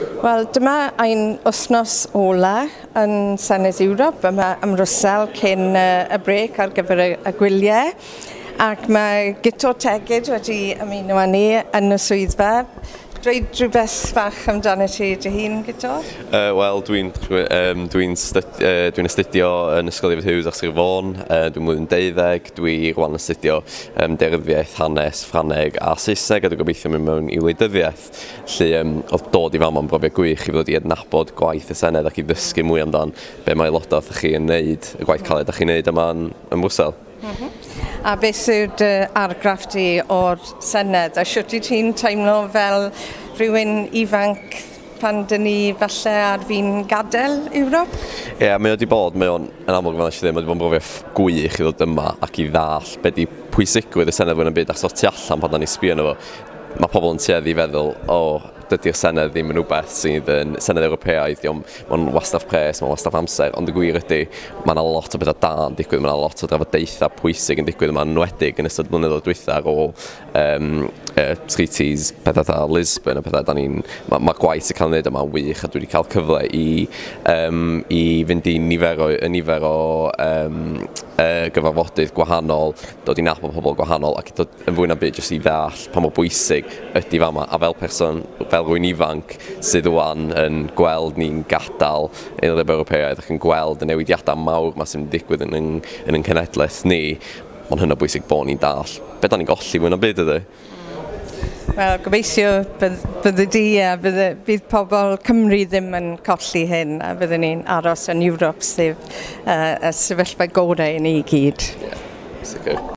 Wel, dyma ein wythnos ola yn Senedd Ewrop. Yma ymrwysel cyn y brec ar gyfer y gwyliau. Ac mae Guto Tegid wedi ymuno â ni yn y swyddfa. Dweud rhywbeth fach amdano ti dy hun, Guto? Wel, dwi'n astudio yn Ysgol David Hughes ar Sir Fôn. Dwi'n mlwyddyn 12. Dwi rwan yn astudio deryddiaeth, hanes, Ffrangeg a Saesneg, a dwi'n gobeithio mynd mewn i wleidyddiaeth. Lle oedd dod i fama yn brofiad gwych i fod i adnabod gwaith y Senedd ac i ddysgu mwy amdan be mae aelodau chi yn neud, y gwaith caled ydych chi'n neud yma yn Mwsel. A beth yw'r argraff di o'r Senedd? A siwt i ti'n teimlo fel rhywun ifanc pan dyn ni falle ar fi'n gadael Ewrop? Ie, mae wedi bod, mae o'n yn amlwg fel eisiau ddim, mae wedi bod yn brofiad gwych i ddod yma ac i ddall be di pwysigrwydd y Senedd fwy'n y byd, achos o'r tu allan pan da ni sbio yno fo, mae pobl yn tueddu i feddwl, dydy'r Senedd ddim yn rhywbeth sydd yn Senedd Ewropeaidd, mae'n wastaf pres, mae'n wastaf amser, ond y gwir ydy, mae yna lot o bethau da yn digwydd, mae yna lot o drafodaethau pwysig yn digwydd, mae'n enwedig yn ystod blynyddoedd dwytha ar ôl treaties, pethau da Lisbon, a pethau da ni'n... Mae gwaith sy'n cael ei wneud yma'n wych, a dwi wedi cael cyfle i fynd i nifer o gyfarfodydd gwahanol, dod i nabod pobl gwahanol, ac dod yn fwy na byd jyst i ddall pa mor bwysig ydy fama, a fel person, fel rwy'n ifanc sydd wwan yn gweld ni'n gadael Unol Ewropeaidd ac yn gweld y newidiadau mawr yma sy'n digwydd yn ein cenedlaeth ni, mae'n hynod bwysig bod ni'n dall. Be da ni'n golli mwy na byd ydy? Wel, gobeithio bydde di a bydd pobl Cymru ddim yn colli hyn a byddwn ni'n aros yn Ewrop sef y sefyllfa gorau i ni i gyd. Sicr.